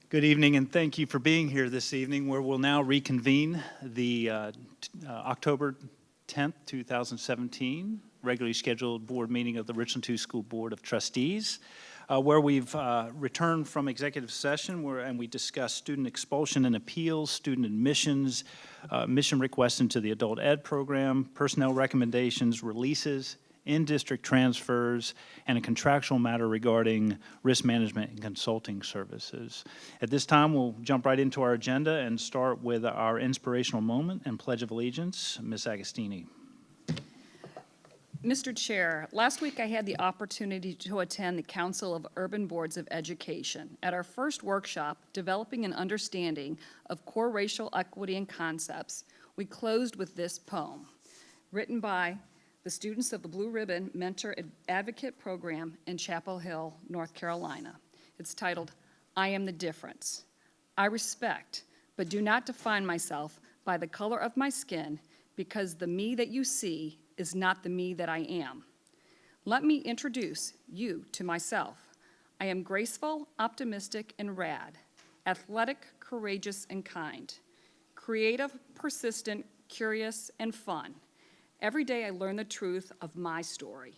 Good evening, and thank you for being here this evening, where we'll now reconvene the October 10th, 2017 regularly scheduled board meeting of the Richland 2 School Board of Trustees, where we've returned from executive session and we discussed student expulsion and appeals, student admissions, mission requests into the adult ed program, personnel recommendations, releases, in-district transfers, and a contractual matter regarding risk management and consulting services. At this time, we'll jump right into our agenda and start with our inspirational moment and Pledge of Allegiance. Ms. Agostini. Mr. Chair, last week I had the opportunity to attend the Council of Urban Boards of Education. At our first workshop, Developing an Understanding of Core Racial Equity and Concepts, we closed with this poem, written by the students of the Blue Ribbon Mentor Advocate Program in Chapel Hill, North Carolina. It's titled, I Am the Difference. I respect, but do not define myself by the color of my skin, because the me that you see is not the me that I am. Let me introduce you to myself. I am graceful, optimistic, and rad, athletic, courageous, and kind, creative, persistent, curious, and fun. Every day I learn the truth of my story.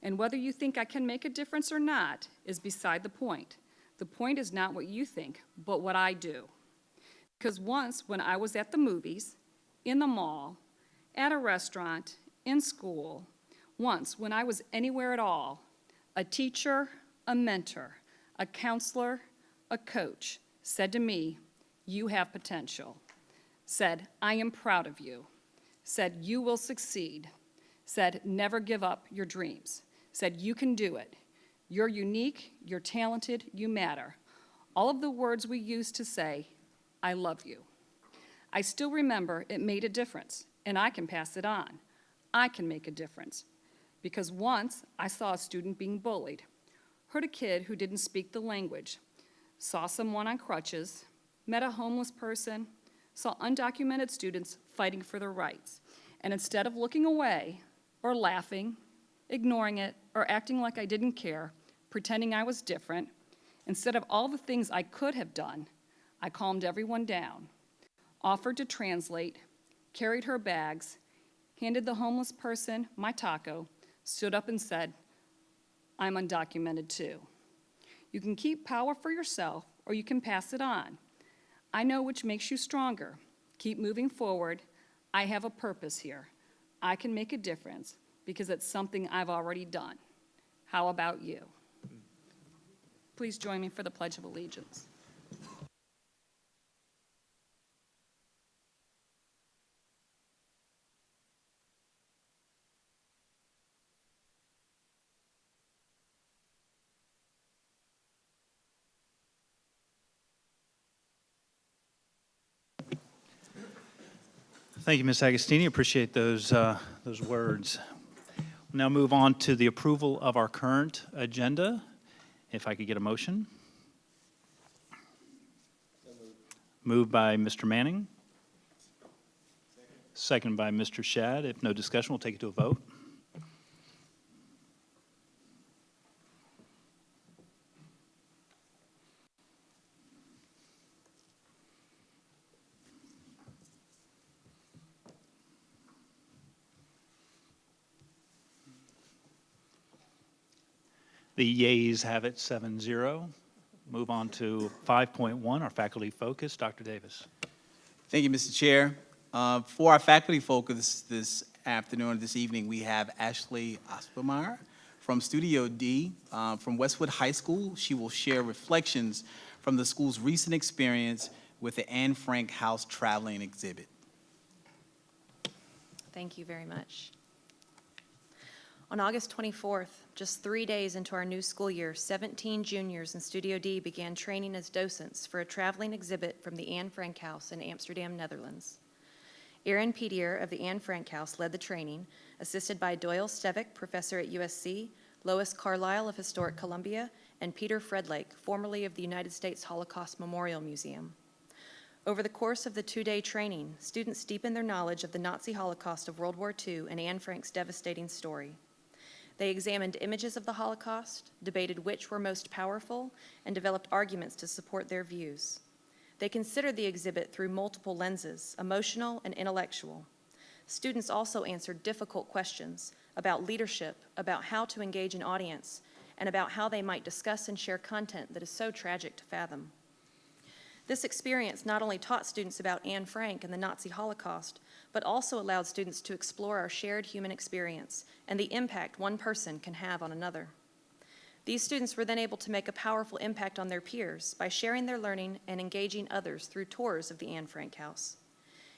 And whether you think I can make a difference or not is beside the point. The point is not what you think, but what I do. Because once when I was at the movies, in the mall, at a restaurant, in school, once when I was anywhere at all, a teacher, a mentor, a counselor, a coach said to me, you have potential, said, I am proud of you, said, you will succeed, said, never give up your dreams, said, you can do it. You're unique, you're talented, you matter. All of the words we used to say, I love you. I still remember it made a difference, and I can pass it on. I can make a difference. Because once I saw a student being bullied, heard a kid who didn't speak the language, saw someone on crutches, met a homeless person, saw undocumented students fighting for their rights. And instead of looking away or laughing, ignoring it, or acting like I didn't care, pretending I was different, instead of all the things I could have done, I calmed everyone down, offered to translate, carried her bags, handed the homeless person my taco, stood up and said, I'm undocumented too. You can keep power for yourself or you can pass it on. I know which makes you stronger. Keep moving forward. I have a purpose here. I can make a difference because it's something I've already done. How about you? Please join me for the Pledge of Allegiance. Thank you, Ms. Agostini. Appreciate those words. We'll now move on to the approval of our current agenda. If I could get a motion. Moved by Mr. Manning. Second by Mr. Shad. If no discussion, we'll take it to a vote. The yeas have it 7-0. Move on to 5.1, our faculty focus. Dr. Davis. Thank you, Mr. Chair. For our faculty focus this afternoon, this evening, we have Ashley Ospermeyer from Studio D from Westwood High School. She will share reflections from the school's recent experience with the Anne Frank House traveling exhibit. Thank you very much. On August 24th, just 3 days into our new school year, 17 juniors in Studio D began training as docents for a traveling exhibit from the Anne Frank House in Amsterdam, Netherlands. Erin Petier of the Anne Frank House led the training, assisted by Doyle Stevick, professor at USC, Lois Carlisle of Historic Columbia, and Peter Fredlake, formerly of the United States Holocaust Memorial Museum. Over the course of the 2-day training, students deepened their knowledge of the Nazi Holocaust of World War II and Anne Frank's devastating story. They examined images of the Holocaust, debated which were most powerful, and developed arguments to support their views. They considered the exhibit through multiple lenses, emotional and intellectual. Students also answered difficult questions about leadership, about how to engage an audience, and about how they might discuss and share content that is so tragic to fathom. This experience not only taught students about Anne Frank and the Nazi Holocaust, but also allowed students to explore our shared human experience and the impact one person can have on another. These students were then able to make a powerful impact on their peers by sharing their learning and engaging others through tours of the Anne Frank House.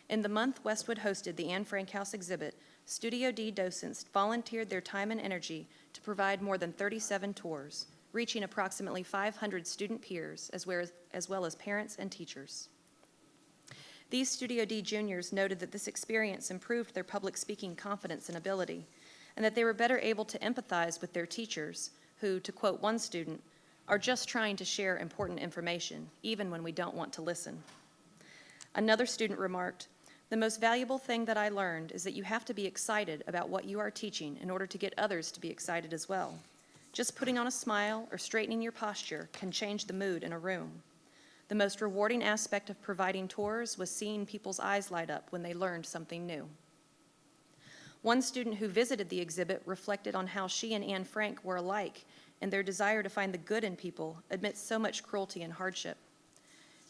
In the month Westwood hosted the Anne Frank House exhibit, Studio D docents volunteered their time and energy to provide more than 37 tours, reaching approximately 500 student peers as well as parents and teachers. These Studio D juniors noted that this experience improved their public speaking confidence and ability, and that they were better able to empathize with their teachers, who, to quote one student, are just trying to share important information, even when we don't want to listen. Another student remarked, "The most valuable thing that I learned is that you have to be excited about what you are teaching in order to get others to be excited as well. Just putting on a smile or straightening your posture can change the mood in a room. The most rewarding aspect of providing tours was seeing people's eyes light up when they learned something new." One student who visited the exhibit reflected on how she and Anne Frank were alike in their desire to find the good in people amidst so much cruelty and hardship.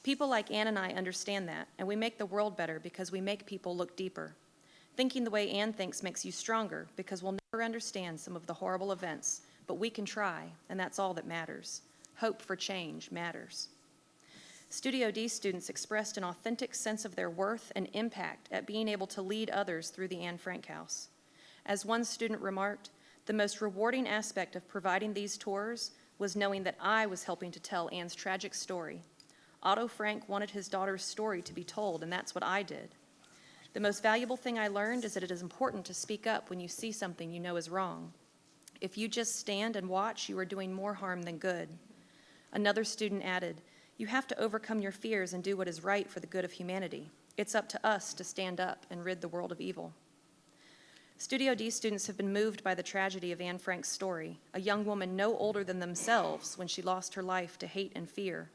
People like Anne and I understand that, and we make the world better because we make people look deeper. Thinking the way Anne thinks makes you stronger because we'll never understand some of the horrible events, but we can try, and that's all that matters. Hope for change matters. Studio D students expressed an authentic sense of their worth and impact at being able to lead others through the Anne Frank House. As one student remarked, "The most rewarding aspect of providing these tours was knowing that I was helping to tell Anne's tragic story. Otto Frank wanted his daughter's story to be told, and that's what I did. The most valuable thing I learned is that it is important to speak up when you see something you know is wrong. If you just stand and watch, you are doing more harm than good." Another student added, "You have to overcome your fears and do what is right for the good of humanity. It's up to us to stand up and rid the world of evil." Studio D students have been moved by the tragedy of Anne Frank's story, a young woman no older than themselves when she lost her life to hate and fear.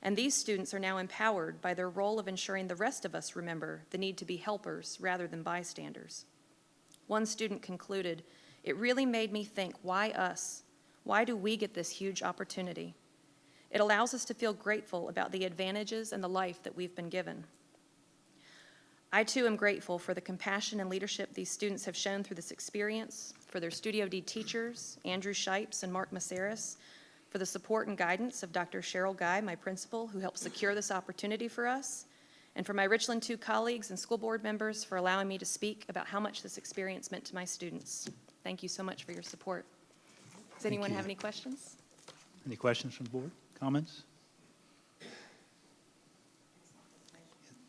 And these students are now empowered by their role of ensuring the rest of us remember the need to be helpers rather than bystanders. One student concluded, "It really made me think, why us? Why do we get this huge opportunity? It allows us to feel grateful about the advantages and the life that we've been given." I too am grateful for the compassion and leadership these students have shown through this experience, for their Studio D teachers, Andrew Shipes and Mark Maceris, for the support and guidance of Dr. Cheryl Guy, my principal, who helped secure this opportunity for us, and for my Richland 2 colleagues and school board members for allowing me to speak about how much this experience meant to my students. Thank you so much for your support. Does anyone have any questions? Any questions from the board? Comments?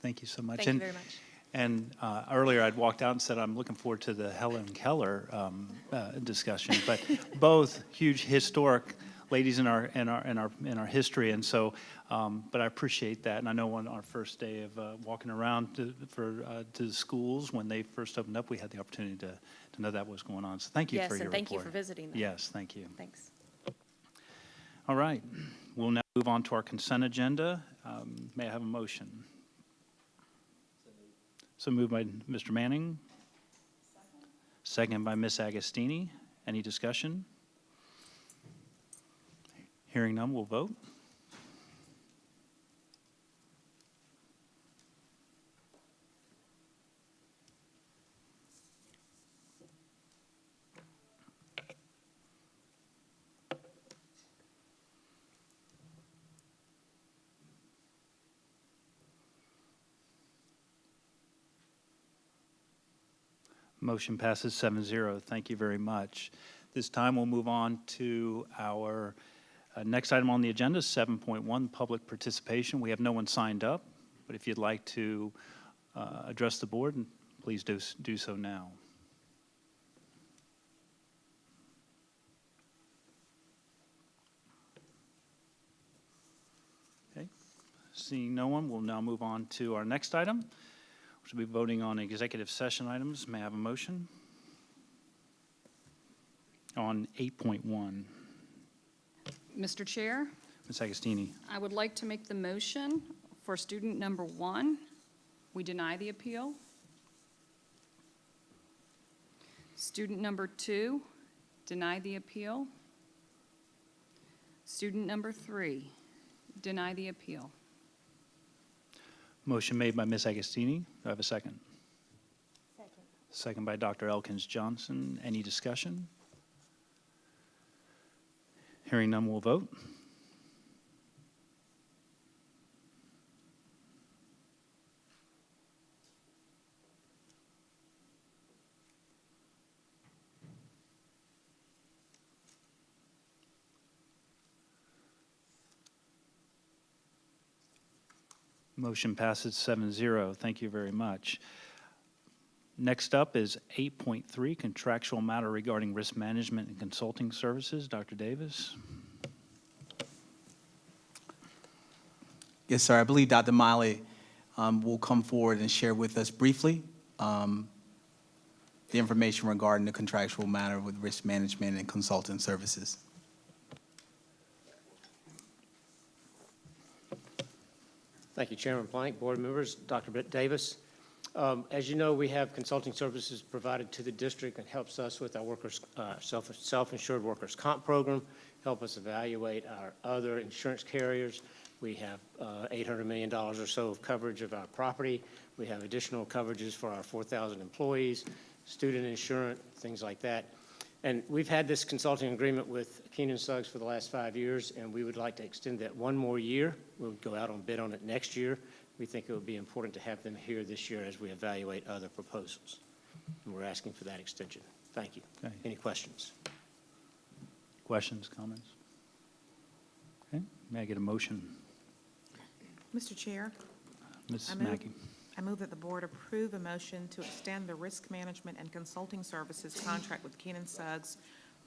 Thank you so much. Thank you very much. And earlier I'd walked out and said I'm looking forward to the Helen Keller discussion, but both huge historic ladies in our history, and so but I appreciate that. And I know on our first day of walking around to the schools when they first opened up, we had the opportunity to know that was going on. So thank you for your report. Yes, and thank you for visiting them. Yes, thank you. Thanks. All right, we'll now move on to our consent agenda. May I have a motion? So moved by Mr. Manning. Second by Ms. Agostini. Any discussion? Hearing none, we'll vote. Motion passes 7-0. Thank you very much. This time we'll move on to our next item on the agenda, 7.1, public participation. We have no one signed up, but if you'd like to address the board, please do so now. Okay, seeing no one, we'll now move on to our next item. We'll be voting on executive session items. May I have a motion? On 8.1, Mr. Chair, Ms. Agostini. I would like to make the motion for student number 1, we deny the appeal. Student number 2, deny the appeal. Student number 3, deny the appeal. Motion made by Ms. Agostini. Do I have a second? Second. Second by Dr. Elkins Johnson. Any discussion? Hearing none, we'll vote. Motion passes 7-0. Thank you very much. Next up is 8.3, contractual matter regarding risk management and consulting services. Dr. Davis. Yes, sir. I believe Dr. Miley will come forward and share with us briefly the information regarding the contractual matter with risk management and consulting services. Thank you, Chairman Plank, board members, Dr. Davis. As you know, we have consulting services provided to the district and helps us with our workers, self-insured workers' comp program, help us evaluate our other insurance carriers. We have $800 million or so of coverage of our property. We have additional coverages for our 4,000 employees, student insurance, things like that. And we've had this consulting agreement with Keenan Suggs for the last 5 years, and we would like to extend that one more year. We'll go out on bid on it next year. We think it would be important to have them here this year as we evaluate other proposals. And we're asking for that extension. Thank you. Okay. Any questions? Questions, comments? Okay, may I get a motion? Mr. Chair, Ms. I move- Mackey. I move that the board approve a motion to extend the risk management and consulting services contract with Keenan Suggs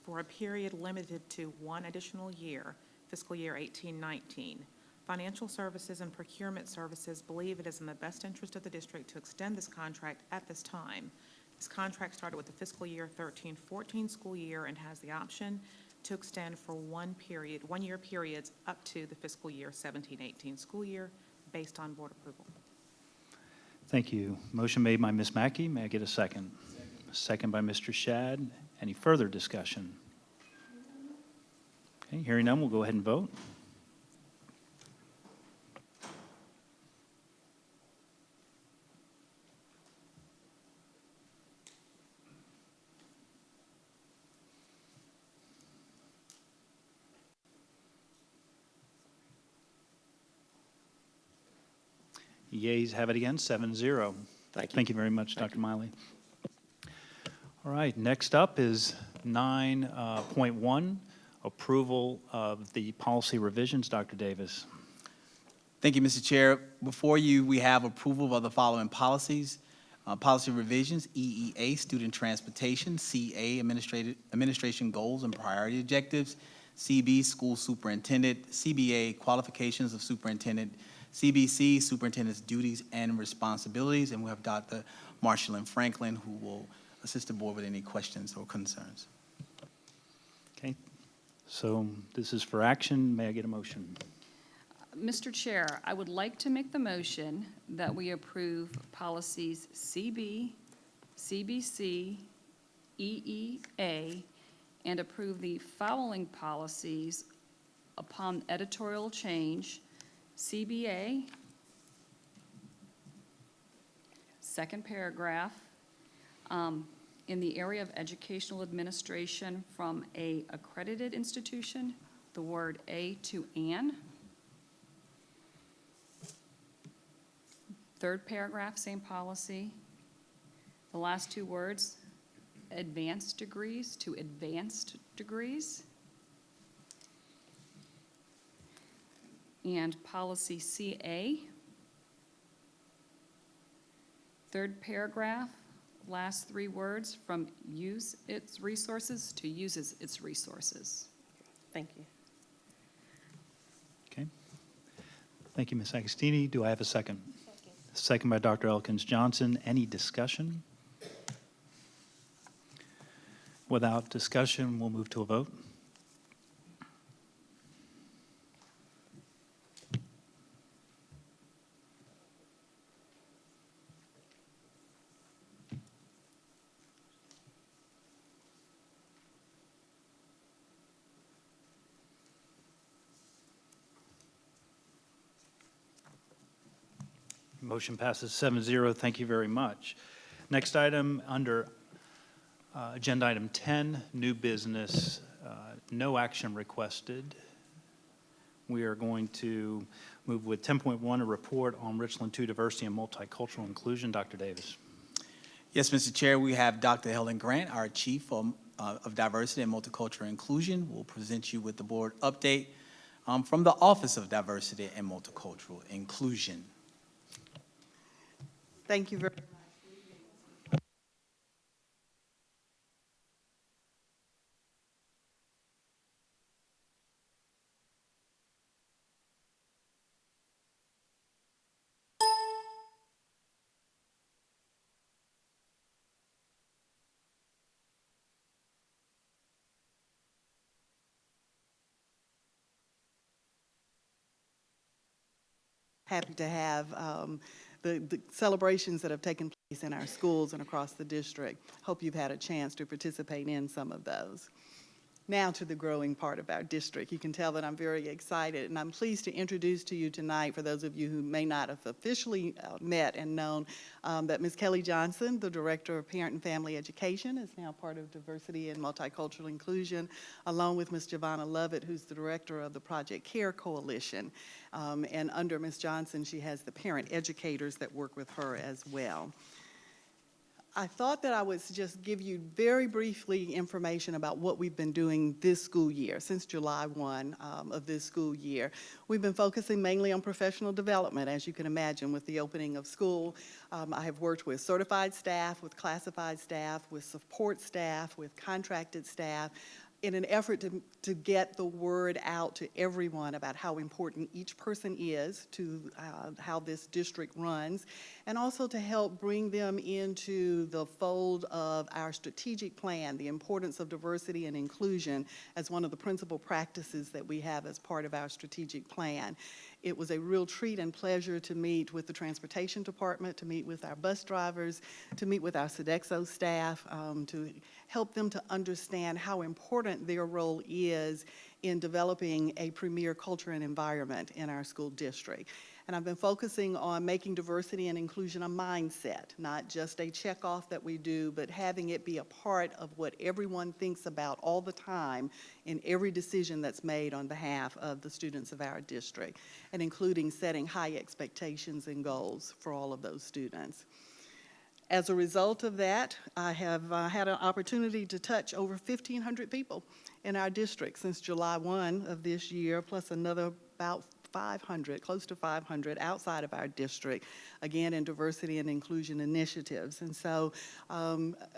for a period limited to one additional year, fiscal year 18-19. Financial services and procurement services believe it is in the best interest of the district to extend this contract at this time. This contract started with the fiscal year 13-14 school year and has the option to extend for one-year periods up to the fiscal year 17-18 school year based on board approval. Thank you. Motion made by Ms. Mackey. May I get a second? Second by Mr. Shad. Any further discussion? Okay, hearing none, we'll go ahead and vote. Yeas have it again, 7-0. Thank you. Thank you very much, Dr. Miley. All right, next up is 9.1, approval of the policy revisions. Dr. Davis. Thank you, Mr. Chair. Before you, we have approval of the following policies. Policy revisions, EEA, student transportation, CA, administration goals and priority objectives, CB, school superintendent, CBA, qualifications of superintendent, CBC, superintendent's duties and responsibilities, and we have Dr. Marshall Franklin, who will assist the board with any questions or concerns. Okay, so this is for action. May I get a motion? Mr. Chair, I would like to make the motion that we approve policies CB, CBC, EEA, and approve the following policies upon editorial change: CBA, second paragraph, in the area of educational administration from a accredited institution, the word a to an. Third paragraph, same policy. The last two words, advanced degrees to advanced degrees. And policy CA. Third paragraph, last three words, from use its resources to uses its resources. Thank you. Okay. Thank you, Ms. Agostini. Do I have a second? Second by Dr. Elkins Johnson. Any discussion? Without discussion, we'll move to a vote. Motion passes 7-0. Thank you very much. Next item under agenda item 10, new business, no action requested. We are going to move with 10.1, a report on Richland 2 diversity and multicultural inclusion. Dr. Davis. Yes, Mr. Chair, we have Dr. Helen Grant, our Chief of Diversity and Multicultural Inclusion, will present you with the board update from the Office of Diversity and Multicultural Inclusion. Thank you very much. Happy to have the celebrations that have taken place in our schools and across the district. Hope you've had a chance to participate in some of those. Now to the growing part of our district. You can tell that I'm very excited, and I'm pleased to introduce to you tonight, for those of you who may not have officially met and known, that Ms. Kelly Johnson, the Director of Parent and Family Education, is now part of Diversity and Multicultural Inclusion, along with Ms. Giovanna Lovett, who's the Director of the Project Care Coalition. And under Ms. Johnson, she has the parent educators that work with her as well. I thought that I would just give you very briefly information about what we've been doing this school year, since July 1 of this school year. We've been focusing mainly on professional development, as you can imagine, with the opening of school. I have worked with certified staff, with classified staff, with support staff, with contracted staff, in an effort to get the word out to everyone about how important each person is to how this district runs, and also to help bring them into the fold of our strategic plan, the importance of diversity and inclusion as one of the principal practices that we have as part of our strategic plan. It was a real treat and pleasure to meet with the Transportation Department, to meet with our bus drivers, to meet with our Sodexo staff, to help them to understand how important their role is in developing a premier culture and environment in our school district. And I've been focusing on making diversity and inclusion a mindset, not just a checkoff that we do, but having it be a part of what everyone thinks about all the time in every decision that's made on behalf of the students of our district, and including setting high expectations and goals for all of those students. As a result of that, I have had an opportunity to touch over 1,500 people in our district since July 1 of this year, plus another about 500, close to 500 outside of our district, again in diversity and inclusion initiatives. And so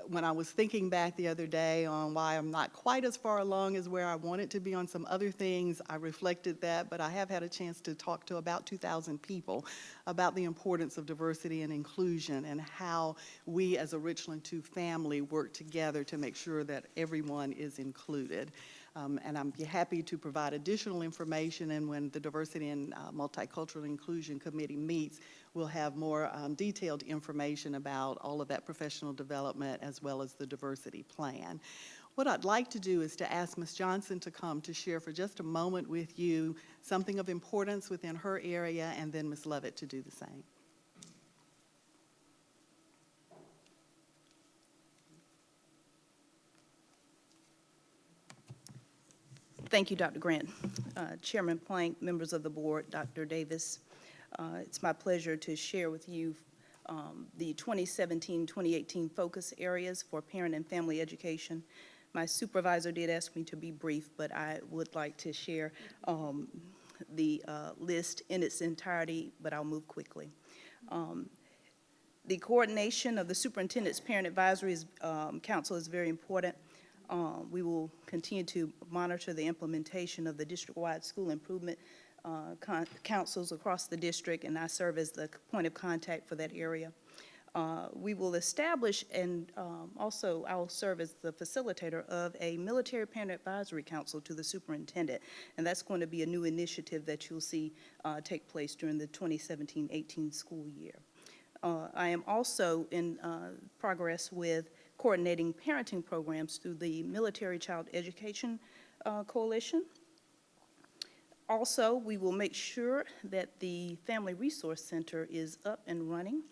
when I was thinking back the other day on why I'm not quite as far along as where I wanted to be on some other things, I reflected that, but I have had a chance to talk to about 2,000 people about the importance of diversity and inclusion and how we as a Richland 2 family work together to make sure that everyone is included. And I'm happy to provide additional information, and when the Diversity and Multicultural Inclusion Committee meets, we'll have more detailed information about all of that professional development as well as the diversity plan. What I'd like to do is to ask Ms. Johnson to come to share for just a moment with you something of importance within her area, and then Ms. Lovett to do the same. Thank you, Dr. Grant. Chairman Plank, members of the board, Dr. Davis, it's my pleasure to share with you the 2017-2018 focus areas for parent and family education. My supervisor did ask me to be brief, but I would like to share the list in its entirety, but I'll move quickly. The coordination of the Superintendent's Parent Advisory Council is very important. We will continue to monitor the implementation of the district-wide school improvement councils across the district, and I serve as the point of contact for that area. We will establish, and also I'll serve as the facilitator of a military parent advisory council to the superintendent. And that's going to be a new initiative that you'll see take place during the 2017-18 school year. I am also in progress with coordinating parenting programs through the Military Child Education Coalition. Also, we will make sure that the Family Resource Center is up and running.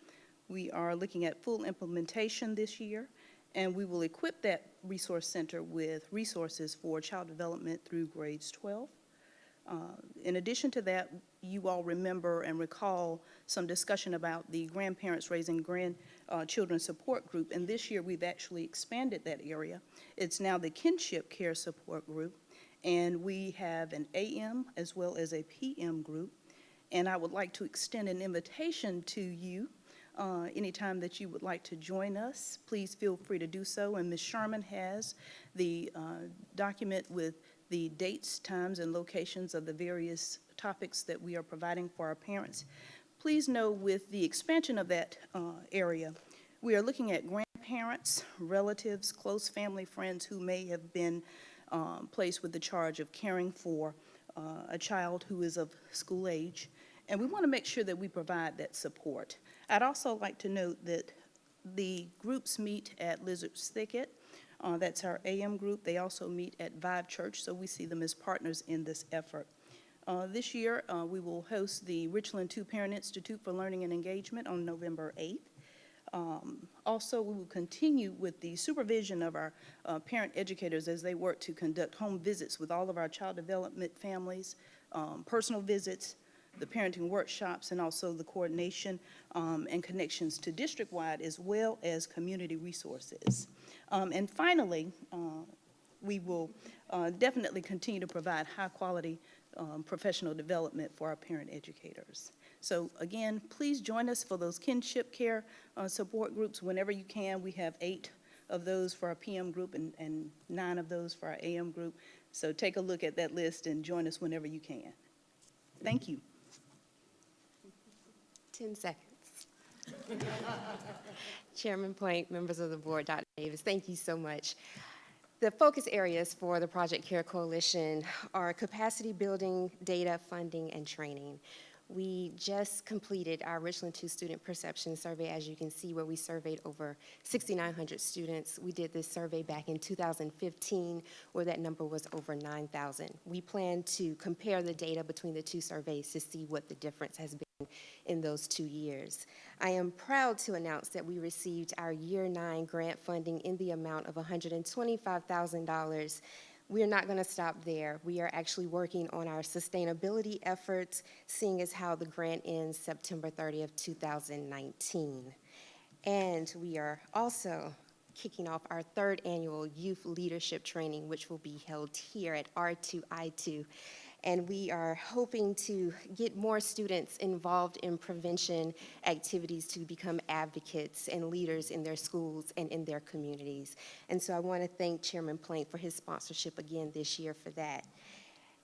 We are looking at full implementation this year, and we will equip that resource center with resources for child development through grades 12. In addition to that, you all remember and recall some discussion about the Grandparents Raising Grandchildren Support Group, and this year we've actually expanded that area. It's now the Kinship Care Support Group, and we have an AM as well as a PM group, and I would like to extend an invitation to you. Anytime that you would like to join us, please feel free to do so, and Ms. Sherman has the document with the dates, times, and locations of the various topics that we are providing for our parents. Please know with the expansion of that area, we are looking at grandparents, relatives, close family friends who may have been placed with the charge of caring for a child who is of school age, and we want to make sure that we provide that support. I'd also like to note that the groups meet at Lizard's Thicket. That's our AM group. They also meet at Vive Church, so we see them as partners in this effort. This year, we will host the Richland Two-Parent Institute for Learning and Engagement on November 8th. Also, we will continue with the supervision of our parent educators as they work to conduct home visits with all of our child development families, personal visits, the parenting workshops, and also the coordination and connections to district-wide as well as community resources. And finally, we will definitely continue to provide high-quality professional development for our parent educators. So again, please join us for those kinship care support groups whenever you can. We have 8 of those for our PM group and 9 of those for our AM group. So take a look at that list and join us whenever you can. Thank you. 10 seconds. Chairman Plank, members of the board, Dr. Davis, thank you so much. The focus areas for the Project CARE Coalition are capacity building, data, funding, and training. We just completed our Richland 2 student perception survey, as you can see, where we surveyed over 6,900 students. We did this survey back in 2015, where that number was over 9,000. We plan to compare the data between the 2 surveys to see what the difference has been in those 2 years. I am proud to announce that we received our Year 9 grant funding in the amount of $125,000. We are not going to stop there. We are actually working on our sustainability efforts, seeing as how the grant ends September 30th, 2019. And we are also kicking off our 3rd annual youth leadership training, which will be held here at R2I2. And we are hoping to get more students involved in prevention activities to become advocates and leaders in their schools and in their communities. And so I want to thank Chairman Plank for his sponsorship again this year for that.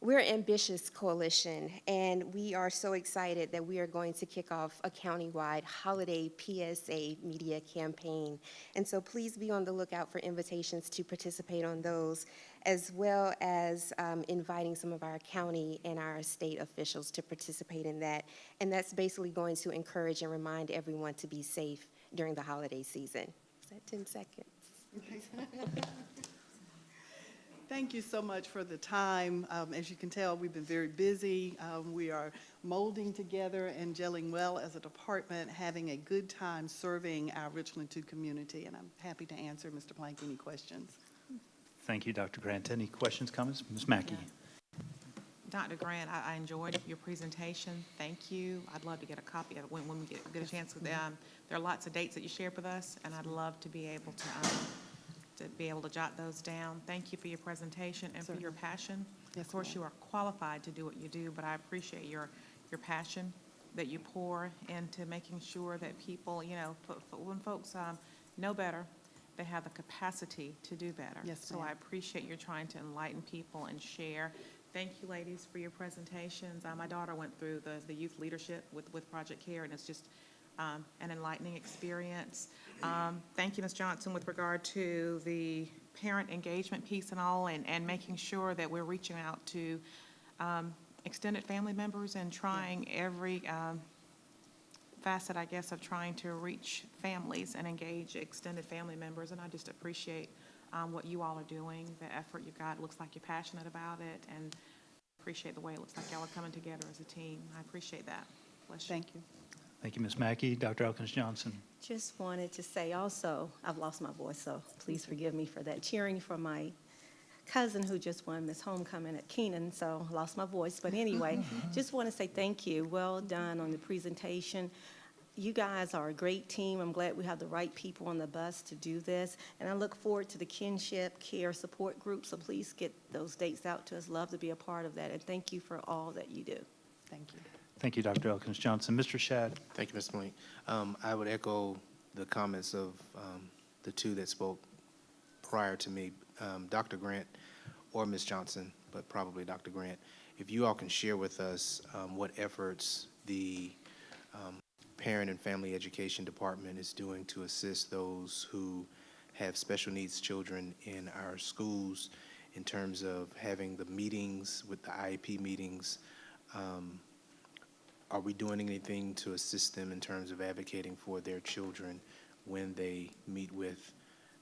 We're an ambitious coalition, and we are so excited that we are going to kick off a countywide holiday PSA media campaign. And so please be on the lookout for invitations to participate on those, as well as inviting some of our county and our state officials to participate in that. And that's basically going to encourage and remind everyone to be safe during the holiday season. Is that 10 seconds? Thank you so much for the time. As you can tell, we've been very busy. We are molding together and gelling well as a department, having a good time serving our Richland 2 community, and I'm happy to answer, Mr. Plank, any questions. Thank you, Dr. Grant. Any questions, comments? Ms. Mackey? Dr. Grant, I enjoyed your presentation. Thank you. I'd love to get a copy of it when we get a chance with them. There are lots of dates that you shared with us, and I'd love to be able to jot those down. Thank you for your presentation and for your passion. Yes, of course, ma'am. you are qualified to do what you do, but I appreciate your passion that you pour into making sure that people, you know, when folks know better, they have the capacity to do better. Yes, so ma'am. I appreciate your trying to enlighten people and share. Thank you, ladies, for your presentations. My daughter went through the youth leadership with Project CARE, and it's just an enlightening experience. Thank you, Ms. Johnson, with regard to the parent engagement piece and all, and making sure that we're reaching out to extended family members and trying every facet, I guess, of trying to reach families and engage extended family members. And I just appreciate what you all are doing, the effort you've got. It looks like you're passionate about it, and appreciate the way it looks like y'all are coming together as a team. I appreciate that. Bless you. Thank you. Thank you, Ms. Mackey. Dr. Elkins-Johnson. Just wanted to say also, I've lost my voice, so please forgive me for that. Cheering for my cousin who just won Miss Homecoming at Keenan, so I lost my voice. But anyway, just want to say thank you. Well done on the presentation. You guys are a great team. I'm glad we have the right people on the bus to do this. And I look forward to the kinship care support group, so please get those dates out to us. Love to be a part of that. And thank you for all that you do. Thank you. Thank you, Dr. Elkins-Johnson. Mr. Shad. Thank you, Mr. Malik. I would echo the comments of the two that spoke prior to me, Dr. Grant or Ms. Johnson, but probably Dr. Grant. If you all can share with us what efforts the Parent and Family Education Department is doing to assist those who have special needs children in our schools in terms of having the meetings with the IEP meetings. Are we doing anything to assist them in terms of advocating for their children when they meet with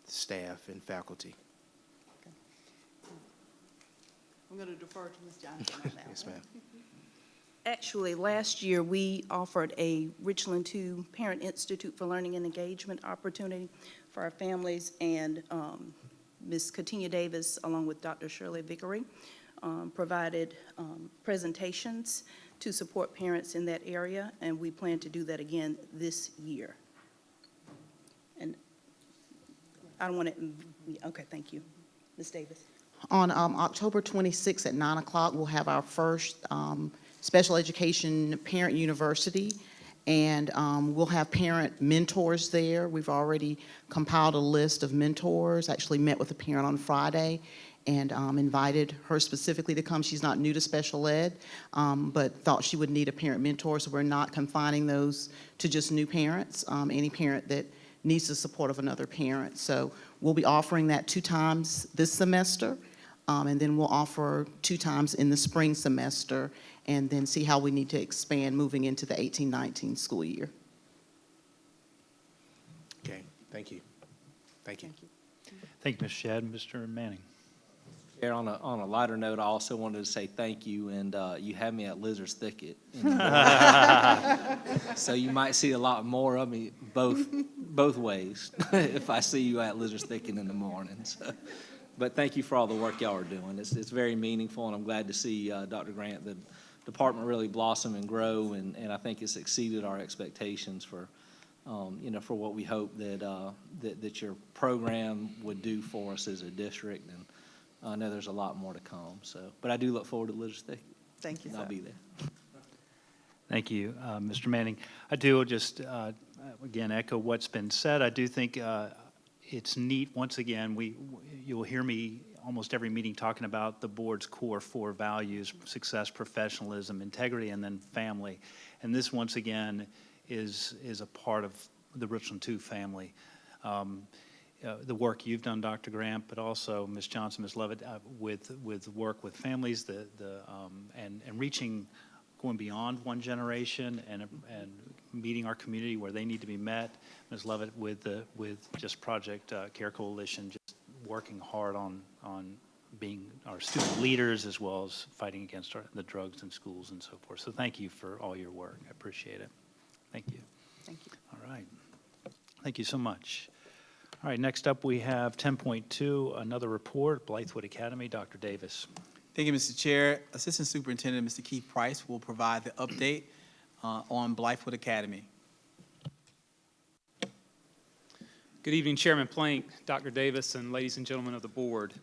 staff and faculty? Okay. I'm going to defer to Ms. Johnson on that. Yes, ma'am. Actually, last year, we offered a Richland 2 Parent Institute for Learning and Engagement opportunity for our families, and Ms. Katina Davis, along with Dr. Shirley Vickery, provided presentations to support parents in that area, and we plan to do that again this year. And I don't want to, okay, thank you. Ms. Davis. On October 26th at 9 o'clock, we'll have our first Special Education Parent University, and we'll have parent mentors there. We've already compiled a list of mentors, actually met with a parent on Friday, and invited her specifically to come. She's not new to special ed, but thought she would need a parent mentor, so we're not confining those to just new parents, any parent that needs the support of another parent. So we'll be offering that 2 times this semester, and then we'll offer 2 times in the spring semester, and then see how we need to expand moving into the 18-19 school year. Okay, thank you. Thank you. Thank you. Thank you, Mr. Shad. Mr. Manning. Chair, on a lighter note, I also wanted to say thank you, and you had me at Lizard's Thicket in the morning. So you might see a lot more of me both ways if I see you at Lizard's Thicket in the morning. So, but thank you for all the work y'all are doing. It's very meaningful, and I'm glad to see Dr. Grant, the department really blossom and grow, and I think it's exceeded our expectations for for what we hope that your program would do for us as a district. And I know there's a lot more to come. So, but I do look forward to Lizard's Thicket. Thank you, sir. I'll be there. Thank you, Mr. Manning. I do just, again, echo what's been said. I do think it's neat, once again, you'll hear me almost every meeting talking about the board's core 4 values: success, professionalism, integrity, and then family. And this, once again, is a part of the Richland 2 family. The work you've done, Dr. Grant, but also Ms. Johnson, Ms. Levitt, with work with families, and reaching, going beyond one generation and meeting our community where they need to be met. Ms. Levitt with just Project Care Coalition, just working hard on being our student leaders as well as fighting against the drugs in schools and so forth. So thank you for all your work. I appreciate it. Thank you. Thank you. All right. Thank you so much. All right, next up we have 10.2, another report, Blythewood Academy. Dr. Davis. Thank you, Mr. Chair. Assistant Superintendent Mr. Keith Price will provide the update on Blythewood Academy. Good evening, Chairman Plank, Dr. Davis, and ladies and gentlemen of the board.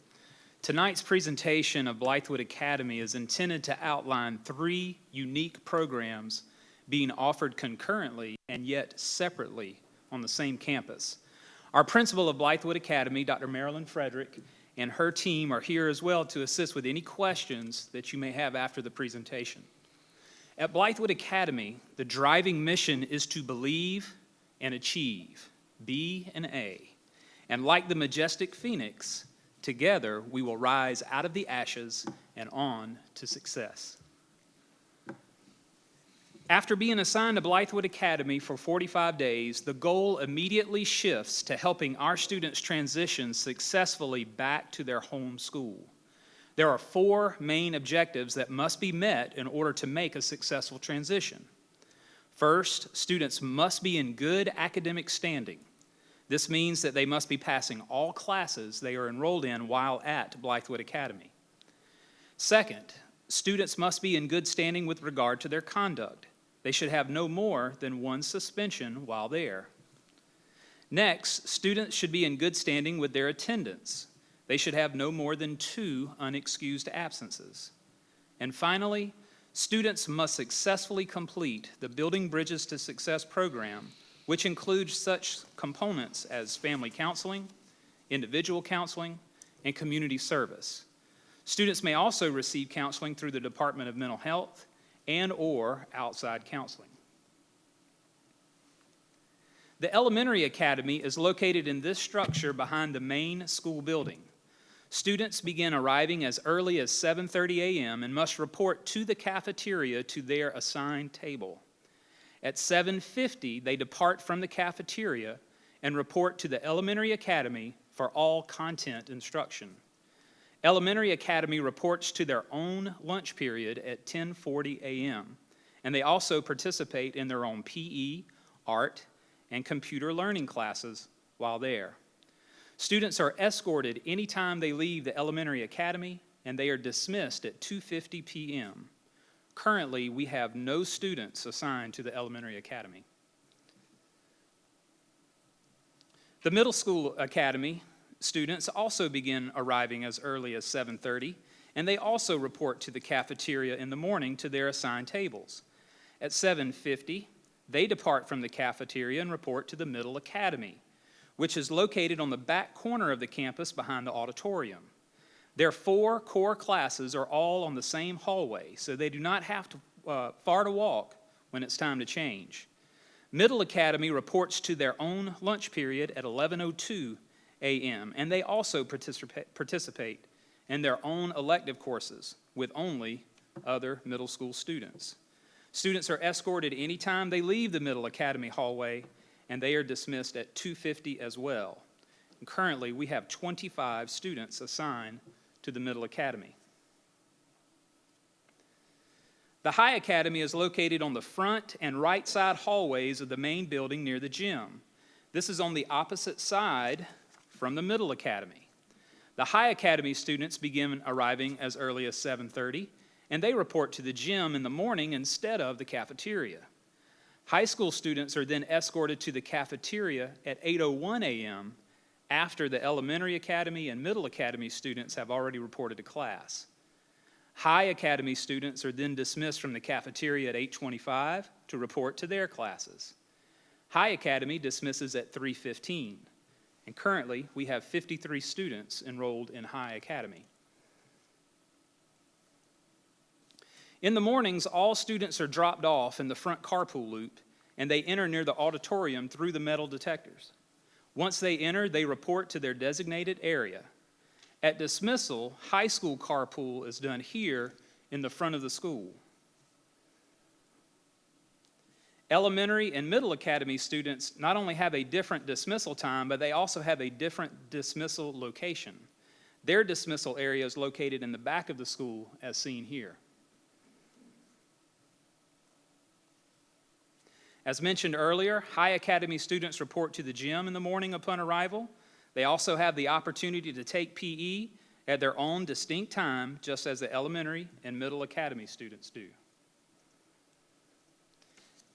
Tonight's presentation of Blythewood Academy is intended to outline 3 unique programs being offered concurrently and yet separately on the same campus. Our principal of Blythewood Academy, Dr. Marilyn Frederick, and her team are here as well to assist with any questions that you may have after the presentation. At Blythewood Academy, the driving mission is to believe and achieve, B and A. And like the majestic phoenix, together we will rise out of the ashes and on to success. After being assigned to Blythewood Academy for 45 days, the goal immediately shifts to helping our students transition successfully back to their home school. There are 4 main objectives that must be met in order to make a successful transition. First, students must be in good academic standing. This means that they must be passing all classes they are enrolled in while at Blythewood Academy. Second, students must be in good standing with regard to their conduct. They should have no more than 1 suspension while there. Next, students should be in good standing with their attendance. They should have no more than 2 unexcused absences. And finally, students must successfully complete the Building Bridges to Success program, which includes such components as family counseling, individual counseling, and community service. Students may also receive counseling through the Department of Mental Health and/or outside counseling. The Elementary Academy is located in this structure behind the main school building. Students begin arriving as early as 7:30 a.m. and must report to the cafeteria to their assigned table. At 7:50, they depart from the cafeteria and report to the Elementary Academy for all content instruction. Elementary Academy reports to their own lunch period at 10:40 a.m., and they also participate in their own PE, art, and computer learning classes while there. Students are escorted anytime they leave the Elementary Academy, and they are dismissed at 2:50 p.m. Currently, we have no students assigned to the Elementary Academy. The Middle School Academy students also begin arriving as early as 7:30, and they also report to the cafeteria in the morning to their assigned tables. At 7:50, they depart from the cafeteria and report to the Middle Academy, which is located on the back corner of the campus behind the auditorium. Their 4 core classes are all on the same hallway, so they do not have to far to walk when it's time to change. Middle Academy reports to their own lunch period at 11:02 a.m., and they also participate in their own elective courses with only other middle school students. Students are escorted anytime they leave the Middle Academy hallway, and they are dismissed at 2:50 as well. And currently, we have 25 students assigned to the Middle Academy. The High Academy is located on the front and right side hallways of the main building near the gym. This is on the opposite side from the Middle Academy. The High Academy students begin arriving as early as 7:30, and they report to the gym in the morning instead of the cafeteria. High school students are then escorted to the cafeteria at 8:01 a.m. after the Elementary Academy and Middle Academy students have already reported to class. High Academy students are then dismissed from the cafeteria at 8:25 to report to their classes. High Academy dismisses at 3:15. And currently, we have 53 students enrolled in High Academy. In the mornings, all students are dropped off in the front carpool loop, and they enter near the auditorium through the metal detectors. Once they enter, they report to their designated area. At dismissal, high school carpool is done here in the front of the school. Elementary and Middle Academy students not only have a different dismissal time, but they also have a different dismissal location. Their dismissal area is located in the back of the school, as seen here. As mentioned earlier, High Academy students report to the gym in the morning upon arrival. They also have the opportunity to take PE at their own distinct time, just as the Elementary and Middle Academy students do.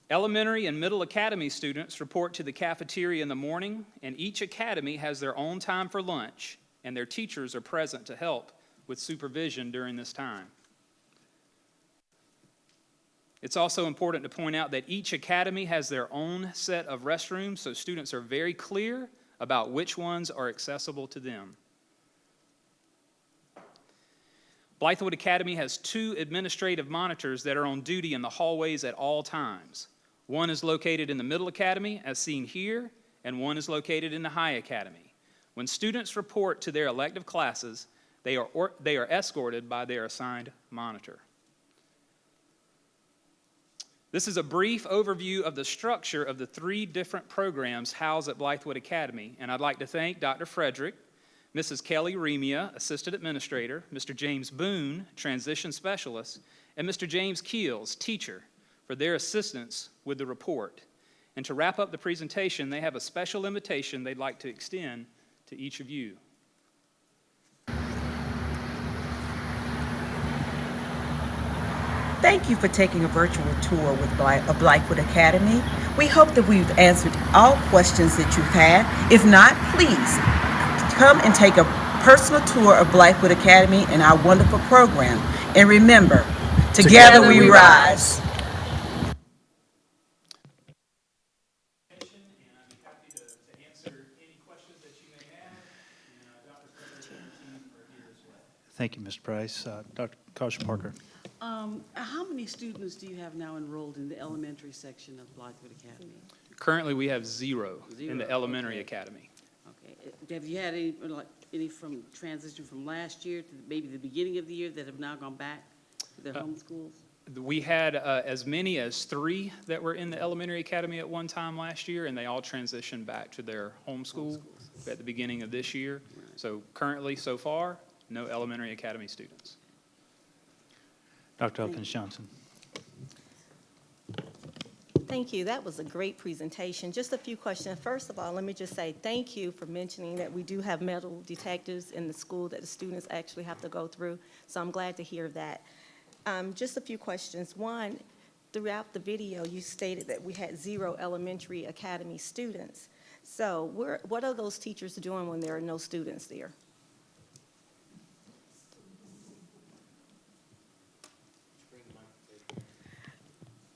Elementary and Middle Academy students report to the cafeteria in the morning, and each academy has their own time for lunch, and their teachers are present to help with supervision during this time. It's also important to point out that each academy has their own set of restrooms, so students are very clear about which ones are accessible to them. Blythewood Academy has 2 administrative monitors that are on duty in the hallways at all times. One is located in the Middle Academy, as seen here, and one is located in the High Academy. When students report to their elective classes, they are escorted by their assigned monitor. This is a brief overview of the structure of the 3 different programs housed at Blythewood Academy, and I'd like to thank Dr. Frederick, Mrs. Kelly Remia, Assistant Administrator, Mr. James Boone, Transition Specialist, and Mr. James Keels, Teacher, for their assistance with the report. And to wrap up the presentation, they have a special invitation they'd like to extend to each of you. Thank you for taking a virtual tour with Blythewood Academy. We hope that we've answered all questions that you've had. If not, please come and take a personal tour of Blythewood Academy and our wonderful program. And remember, together we rise. Thank you, Mr. Price. Dr. Caution Parker. How many students do you have now enrolled in the elementary section of Blythewood Academy? Currently, we have 0 in the elementary okay. academy. Okay. Have you had any from transition from last year to maybe the beginning of the year that have now gone back to their home schools? We had as many as 3 that were in the elementary academy at one time last year, and they all transitioned back to their home school at the beginning of this year. Right. So currently, so far, no elementary academy students. Dr. Elkins Johnson. Thank you. That was a great presentation. Just a few questions. First of all, let me just say thank you for mentioning that we do have metal detectors in the school that the students actually have to go through. So I'm glad to hear that. Just a few questions. One, throughout the video, you stated that we had 0 elementary academy students. So what are those teachers doing when there are no students there?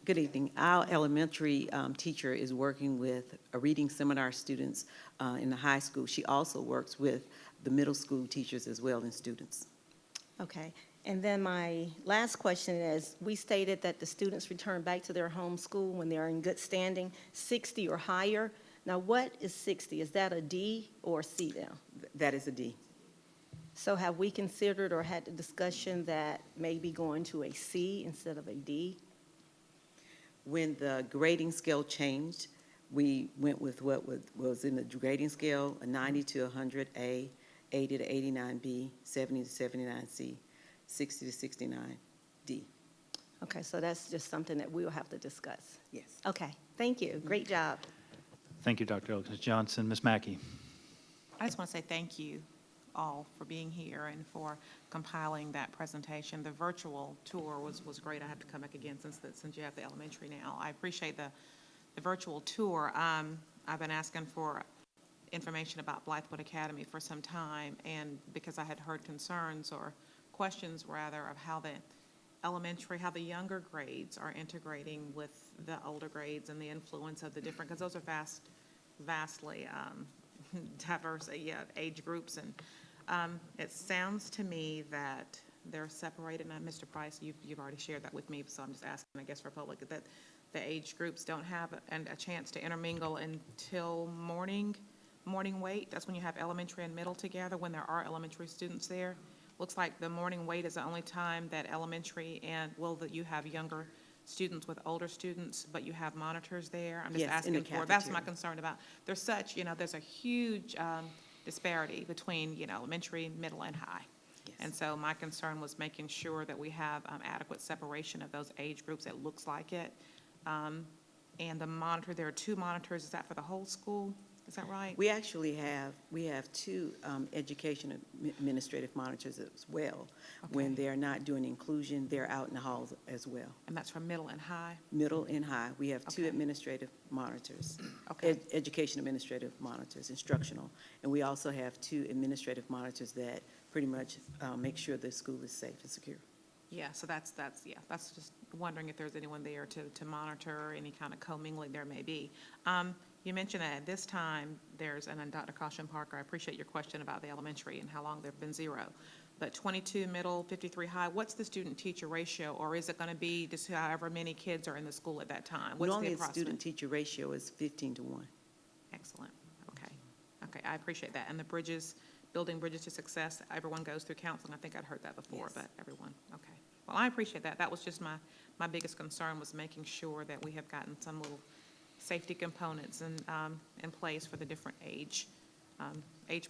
Good evening. Our elementary teacher is working with reading seminar students in the high school. She also works with the middle school teachers as well and students. Okay. And then my last question is, we stated that the students return back to their home school when they're in good standing, 60 or higher. Now, what is 60? Is that a D or a C now? That is a D. So have we considered or had the discussion that maybe going to a C instead of a D? When the grading scale changed, we went with what was in the grading scale, a 90 to 100 A, 80 to 89 B, 70 to 79 C, 60 to 69 D. Okay, so that's just something that we'll have to discuss. Yes. Okay, thank you. Great job. Thank you, Dr. Elkins Johnson. Ms. Mackey. I just want to say thank you all for being here and for compiling that presentation. The virtual tour was great. I have to come back again since you have the elementary now. I appreciate the virtual tour. I've been asking for information about Blythewood Academy for some time, and because I had heard concerns or questions rather of how how the younger grades are integrating with the older grades and the influence of the different, because those are vastly diverse age groups. And it sounds to me that they're separated. And Mr. Price, you've already shared that with me, so I'm just asking, I guess, for public, that the age groups don't have a chance to intermingle until morning weight. That's when you have elementary and middle together, when there are elementary students there. Looks like the morning weight is the only time that elementary that you have younger students with older students, but you have monitors there. I'm just asking for, that's my concern about. There's there's a huge disparity between, elementary, middle, and high. Yes. And so my concern was making sure that we have adequate separation of those age groups. It looks like it. And the monitor, there are 2 monitors. Is that for the whole school? Is that right? We actually have 2 education administrative monitors as well. Okay. When they're not doing inclusion, they're out in the halls as well. And that's for middle and high? Middle and high. We have 2 administrative monitors, education administrative monitors, instructional. And we also have 2 administrative monitors that pretty much make sure the school is safe and secure. Yeah, so that's just wondering if there's anyone there to monitor any kind of commingling there may be. You mentioned that at this time and then Dr. Caution Parker, I appreciate your question about the elementary and how long there have been 0. but 22 middle, 53 high, what's the student-teacher ratio? Or is it going to be just however many kids are in the school at that time? What's Normally, the the approximate? student-teacher ratio is 15-1. Excellent. Okay. Okay, I appreciate that. And the bridges, building bridges to success, everyone goes through counseling. I think I'd heard that before, Yes. but everyone, okay. Well, I appreciate that. That was just my biggest concern, was making sure that we have gotten some little safety components in place for the different age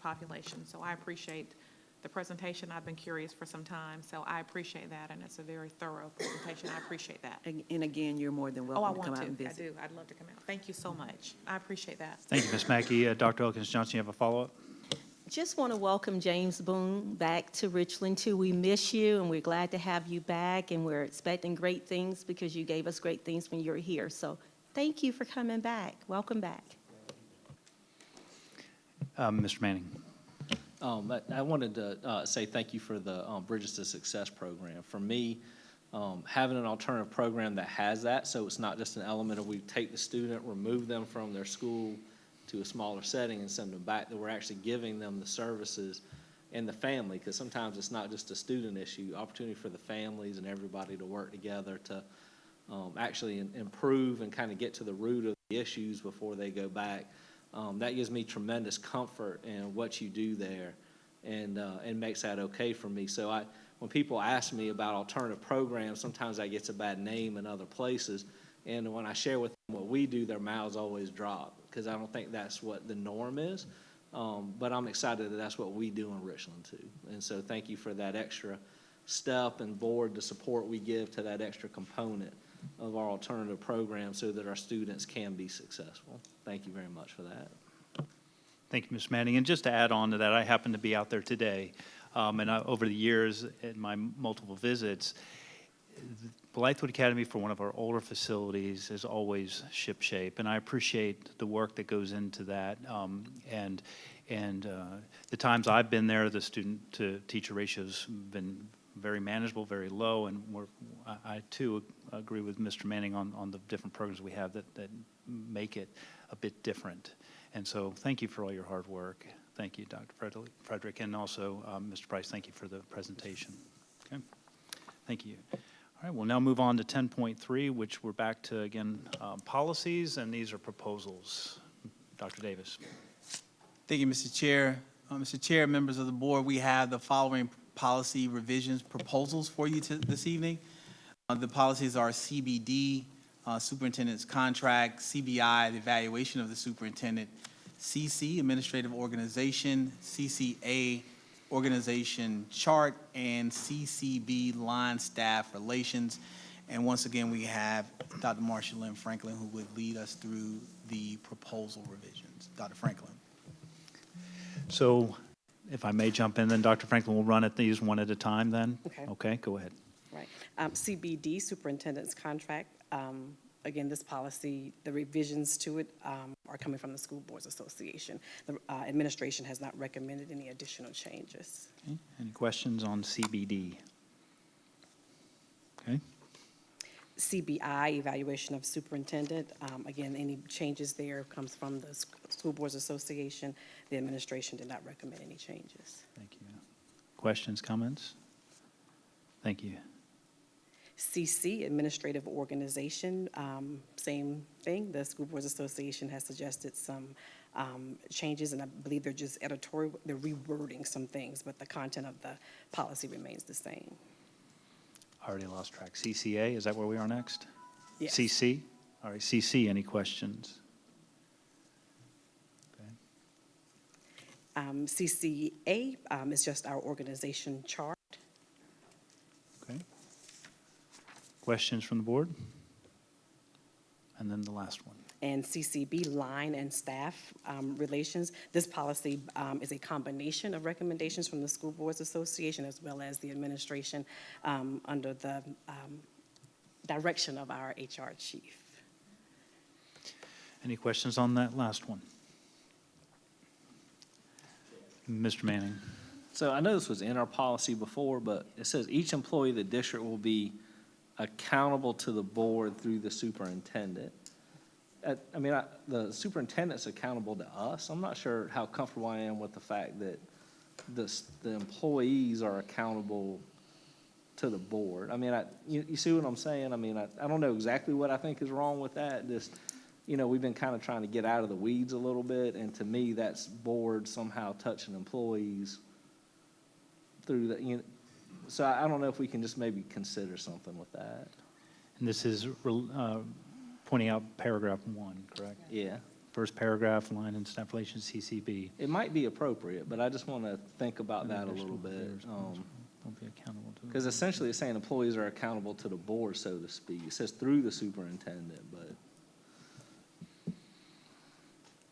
population. So I appreciate the presentation. I've been curious for some time, so I appreciate that, and it's a very thorough presentation. I appreciate that. And again, you're more than Oh, I welcome to want come out to. and I visit. do. I'd love to come out. Thank you so much. I appreciate that. Thank you, Ms. Mackey. Dr. Elkins-Johnson, you have a follow-up? Just want to welcome James Boone back to Richland, too. We miss you, and we're glad to have you back, and we're expecting great things because you gave us great things when you were here. So thank you for coming back. Welcome back. Mr. Manning. I wanted to say thank you for the Bridges to Success program. For me, having an alternative program that has that, so it's not just an element of we take the student, remove them from their school to a smaller setting and send them back, that we're actually giving them the services and the family, because sometimes it's not just a student issue, opportunity for the families and everybody to work together to actually improve and kind of get to the root of the issues before they go back. That gives me tremendous comfort in what you do there, and makes that okay for me. So when people ask me about alternative programs, sometimes that gets a bad name in other places, and when I share with them what we do, their mouths always drop, because I don't think that's what the norm is. But I'm excited that that's what we do in Richland too. And so thank you for that extra step and board, the support we give to that extra component of our alternative program so that our students can be successful. Thank you very much for that. Thank you, Ms. Manning. And just to add on to that, I happened to be out there today, and over the years, in my multiple visits, Blythewood Academy, for one of our older facilities, is always shipshape, and I appreciate the work that goes into that. And the times I've been there, the student-to-teacher ratio's been very manageable, very low, and I too agree with Mr. Manning on the different programs we have that make it a bit different. And so thank you for all your hard work. Thank you, Dr. Frederick, and also Mr. Price, thank you for the presentation. Okay, thank you. All right, we'll now move on to 10.3, which we're back to, again, policies, and these are proposals. Dr. Davis. Thank you, Mr. Chair. Mr. Chair, members of the board, we have the following policy revisions proposals for you this evening. The policies are CBD, superintendent's contract, CBI, the evaluation of the superintendent, CC, administrative organization, CCA, organization chart, and CCB, line staff relations. And once again, we have Dr. Marsha Lynn Franklin, who would lead us through the proposal revisions. Dr. Franklin. So if I may jump in, then Dr. Franklin will run at these one at a time then? Okay. Okay, go ahead. Right. CBD, superintendent's contract. Again, this policy, the revisions to it are coming from the School Boards Association. The administration has not recommended any additional changes. Okay. Any questions on CBD? Okay. CBI, evaluation of superintendent. Again, any changes there comes from the School Boards Association. The administration did not recommend any changes. Thank you. Questions, comments? Thank you. CC, administrative organization, same thing. The School Boards Association has suggested some changes, and I believe they're just editorial, they're rewording some things, but the content of the policy remains the same. I already lost track. CCA, is that where we are next? Yes. CC? All right, CC, any questions? Okay. CCA is just our organization chart. Okay. Questions from the board? And then the last one. And CCB, line and staff relations. This policy is a combination of recommendations from the School Boards Association as well as the administration under the direction of our HR chief. Any questions on that last one? Mr. Manning. So I know this was in our policy before, but it says each employee of the district will be accountable to the board through the superintendent. The superintendent's accountable to us. I'm not sure how comfortable I am with the fact that the employees are accountable to the board. I mean, you see what I'm saying? I mean, I don't know exactly what I think is wrong with that. Just, we've been kind of trying to get out of the weeds a little bit, and to me, that's board somehow touching employees through the, so I don't know if we can just maybe consider something with that. And this is pointing out paragraph 1, correct? Yeah. First paragraph, line and staff relations, CCB. It might be appropriate, but I just want to think about that a little bit. Won't be accountable to. Because essentially it's saying employees are accountable to the board, so to speak. It says through the superintendent, but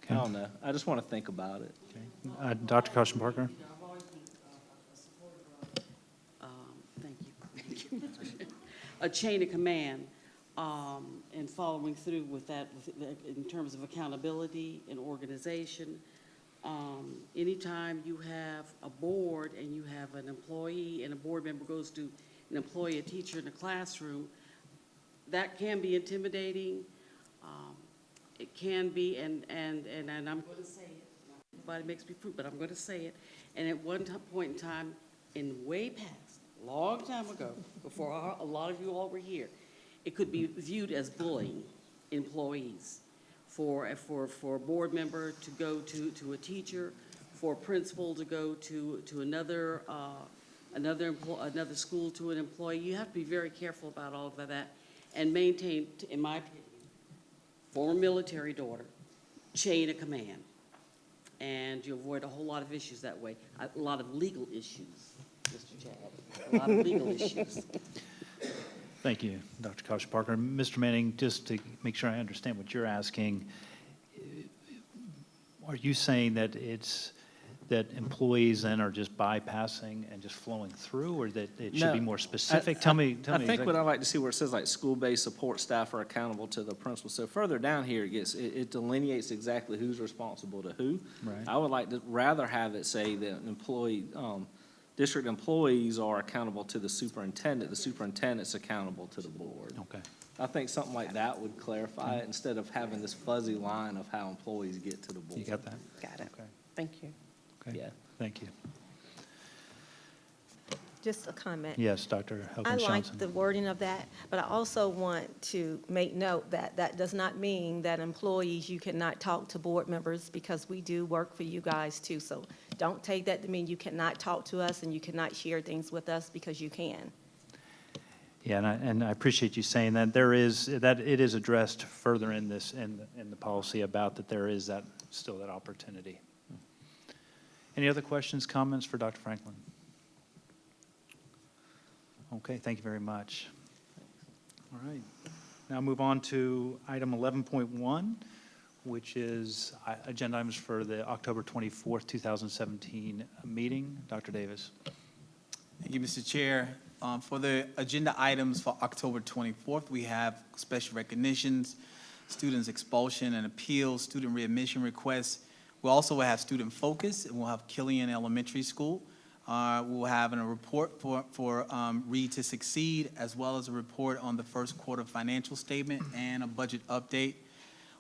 I don't know. I just want to think about it. Okay. Dr. Caution Parker? Thank you. A chain of command and following through with that in terms of accountability and organization. Anytime you have a board and you have an employee and a board member goes to an employee, a teacher in a classroom, that can be intimidating. It can be, and I'm going to say it. Nobody makes me prove, but I'm going to say it. And at one point in time, in way past, a long time ago, before a lot of you all were here, it could be viewed as bullying employees. For a board member to go to a teacher, for a principal to go to another school to an employee. You have to be very careful about all of that and maintain, in my opinion, former military daughter, chain of command. And you avoid a whole lot of issues that way, a lot of legal issues, Mr. Chad, a lot of legal issues. Thank you, Dr. Caution Parker. Mr. Manning, just to make sure I understand what you're asking, are you saying that that employees then are just bypassing and just flowing through, or that it should be more specific? Tell me. I think what I like to see where it says like school-based support staff are accountable to the principal. So further down here, it delineates exactly who's responsible to who. Right. I would like to rather have it say that district employees are accountable to the superintendent's accountable to the board. Okay. I think something like that would clarify it instead of having this fuzzy line of how employees get to the board. You got that? Got it. Okay. Thank you. Okay. Yeah. Thank you. Just a comment. Yes, Dr. I Elkins like Johnson. the wording of that, but I also want to make note that that does not mean that employees, you cannot talk to board members, because we do work for you guys too. So don't take that to mean you cannot talk to us and you cannot share things with us, because you can. Yeah, and I appreciate you saying that. It is addressed further in this, in the policy about that there is still that opportunity. Any other questions, comments for Dr. Franklin? Okay, thank you very much. All right. Now move on to item 11.1, which is agenda items for the October 24th, 2017 meeting. Dr. Davis. Thank you, Mr. Chair. For the agenda items for October 24th, we have special recognitions, students expulsion and appeals, student readmission requests. We'll also have student focus, and we'll have Killian Elementary School. We'll have a report for Read to Succeed, as well as a report on the first quarter financial statement and a budget update.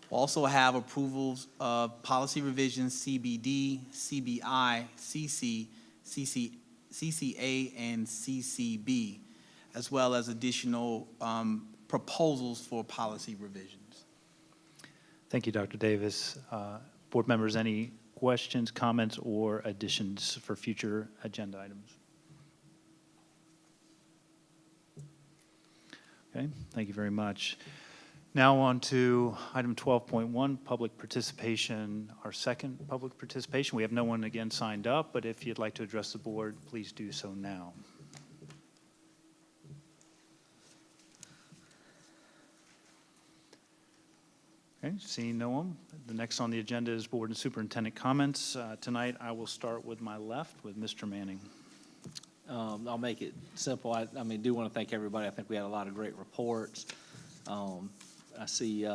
We'll also have approvals of policy revisions, CBD, CBI, CC, CCA, and CCB, as well as additional proposals for policy revisions. Thank you, Dr. Davis. Board members, any questions, comments, or additions for future agenda items? Okay, thank you very much. Now on to item 12.1, public participation, our second public participation. We have no one again signed up, but if you'd like to address the board, please do so now. Okay, seeing no one. The next on the agenda is board and superintendent comments. Tonight, I will start with my left with Mr. Manning. I'll make it simple. I do want to thank everybody. I think we had a lot of great reports. I see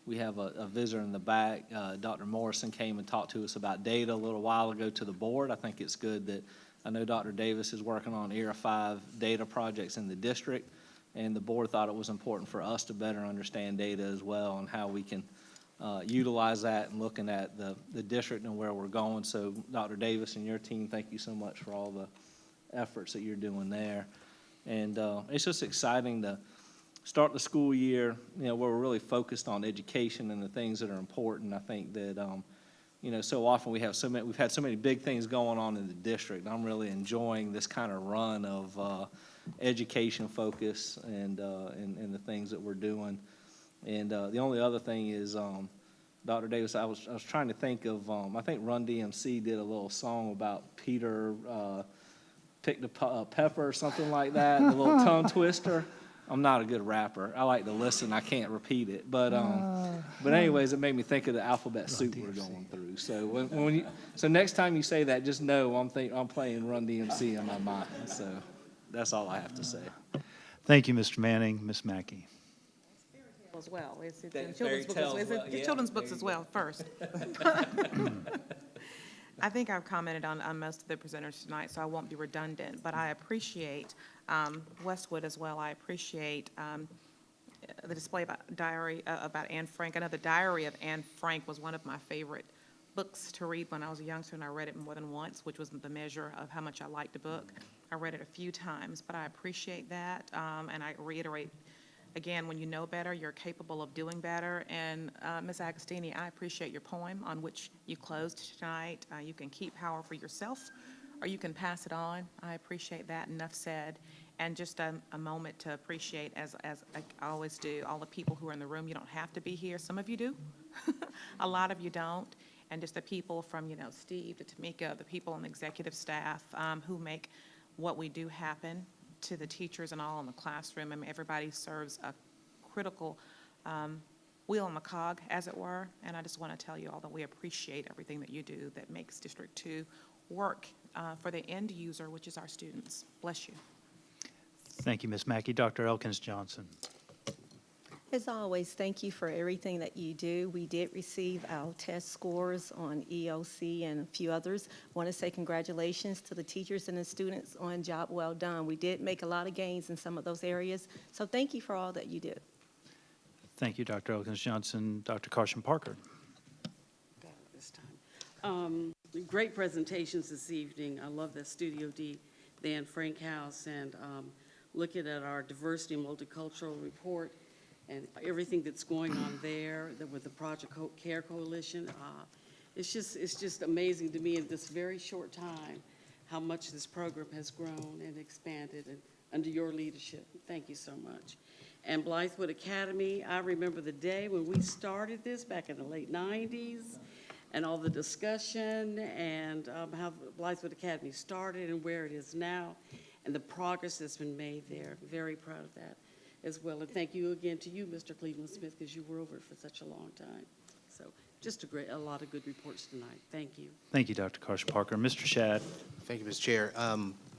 we have a visitor in the back. Dr. Morrison came and talked to us about data a little while ago to the board. I think it's good that I know Dr. Davis is working on ERA 5 data projects in the district, and the board thought it was important for us to better understand data as well and how we can utilize that and looking at the district and where we're going. So Dr. Davis and your team, thank you so much for all the efforts that you're doing there. And it's just exciting to start the school year, where we're really focused on education and the things that are important. I think that, so often we've had so many big things going on in the district. I'm really enjoying this kind of run of education focus and the things that we're doing. And the only other thing is, Dr. Davis, I was trying to think of, I think Run DMC did a little song about Peter picked a pepper or something like that, a little tongue twister. I'm not a good rapper. I like to listen. I can't repeat it. But anyways, it made me think of the alphabet soup we're going through. So so next time you say that, just know I'm playing Run DMC in my mind. So that's all I have to say. Thank you, Mr. Manning. Ms. Mackey. As well. It's in children's books. It's children's books as well, first. I think I've commented on most of the presenters tonight, so I won't be redundant, but I appreciate Westwood as well. I appreciate the display about Anne Frank. I know the Diary of Anne Frank was one of my favorite books to read when I was a youngster, and I read it more than once, which was the measure of how much I liked a book. I read it a few times, but I appreciate that, and I reiterate, again, when you know better, you're capable of doing better. And Ms. Agostini, I appreciate your poem on which you closed tonight. You can keep power for yourself, or you can pass it on. I appreciate that. Enough said. And just a moment to appreciate, as I always do, all the people who are in the room. You don't have to be here. Some of you do. A lot of you don't. And just the people from, Steve to Tamika, the people on the executive staff who make what we do happen, to the teachers and all in the classroom. I mean, everybody serves a critical wheel in the cog, as it were, and I just want to tell you all that we appreciate everything that you do that makes District 2 work for the end user, which is our students. Bless you. Thank you, Ms. Mackey. Dr. Elkins Johnson. As always, thank you for everything that you do. We did receive our test scores on EOC and a few others. I want to say congratulations to the teachers and the students on job well done. We did make a lot of gains in some of those areas, so thank you for all that you do. Thank you, Dr. Elkins Johnson. Dr. Carson Parker. This time. Great presentations this evening. I love that Studio D, the Anne Frank House, and looking at our diversity and multicultural report and everything that's going on there with the Project Care Coalition. It's just amazing to me in this very short time how much this program has grown and expanded and under your leadership. Thank you so much. And Blythewood Academy, I remember the day when we started this back in the late 90s and all the discussion and how Blythewood Academy started and where it is now and the progress that's been made there. Very proud of that as well. And thank you again to you, Mr. Cleveland Smith, because you were over it for such a long time. So just a lot of good reports tonight. Thank you. Thank you, Dr. Carson Parker. Mr. Shad. Thank you, Mr. Chair.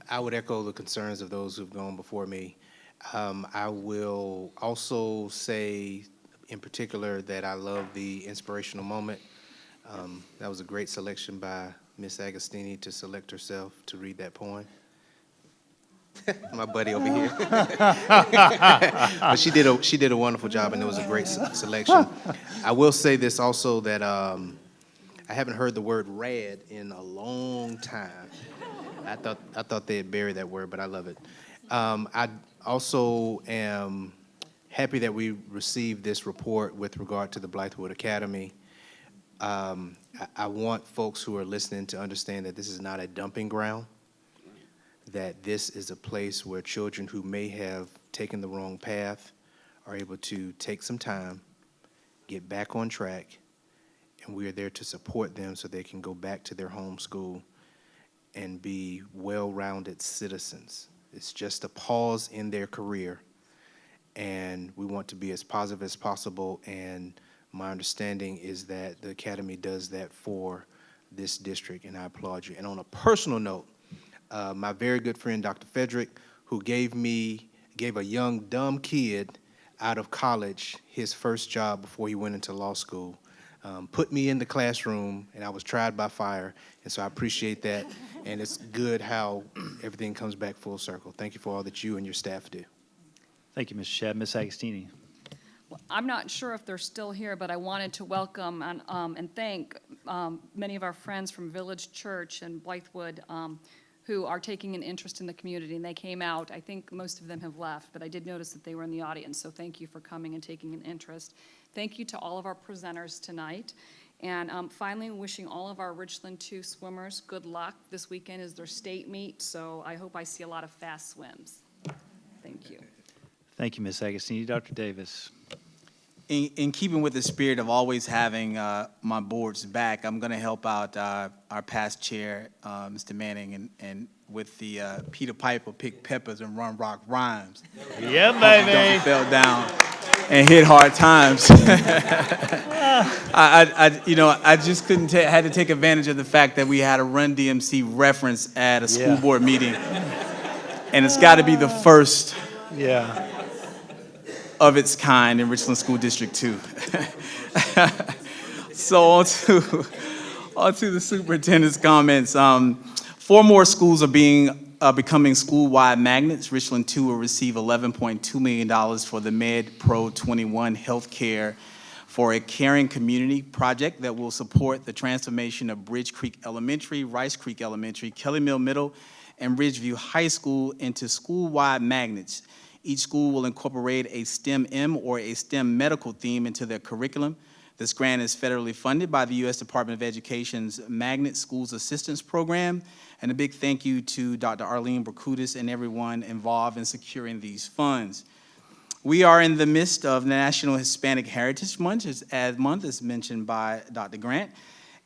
I would echo the concerns of those who've gone before me. I will also say in particular that I love the inspirational moment. That was a great selection by Ms. Agostini to select herself to read that poem. My buddy over here. But she did a wonderful job, and it was a great selection. I will say this also, that I haven't heard the word rad in a long time. I thought they had buried that word, but I love it. I also am happy that we received this report with regard to the Blythewood Academy. I want folks who are listening to understand that this is not a dumping ground, that this is a place where children who may have taken the wrong path are able to take some time, get back on track, and we are there to support them so they can go back to their home school and be well-rounded citizens. It's just a pause in their career, and we want to be as positive as possible, and my understanding is that the Academy does that for this district, and I applaud you. And on a personal note, my very good friend, Dr. Frederick, who gave a young, dumb kid out of college his first job before he went into law school, put me in the classroom, and I was tried by fire, and so I appreciate that, and it's good how everything comes back full circle. Thank you for all that you and your staff do. Thank you, Mr. Shad. Ms. Agostini. Well, I'm not sure if they're still here, but I wanted to welcome and thank many of our friends from Village Church and Blythewood who are taking an interest in the community, and they came out. I think most of them have left, but I did notice that they were in the audience, so thank you for coming and taking an interest. Thank you to all of our presenters tonight. And finally, wishing all of our Richland 2 swimmers good luck. This weekend is their state meet, so I hope I see a lot of fast swims. Thank you. Thank you, Ms. Agostini. Dr. Davis. In keeping with the spirit of always having my board's back, I'm going to help out our past chair, Mr. Manning, and with the Peter Piper pick peppers and run rock rhymes. Yeah, baby. Fell down and hit hard times. I just couldn't had to take advantage of the fact that we had a Run DMC reference at a school board meeting, and it's got to be the first. Yeah. Of its kind in Richland School District 2. So on to the superintendent's comments. 4 more schools are becoming school-wide magnets. Richland 2 will receive $11.2 million for the Med Pro 21 Healthcare for a Caring Community project that will support the transformation of Bridge Creek Elementary, Rice Creek Elementary, Kelly Mill Middle, and Ridgeview High School into school-wide magnets. Each school will incorporate a STEM M or a STEM medical theme into their curriculum. This grant is federally funded by the U.S. Department of Education's Magnet Schools Assistance Program. And a big thank you to Dr. Arlene Berkudis and everyone involved in securing these funds. We are in the midst of National Hispanic Heritage Month, as mentioned by Dr. Grant,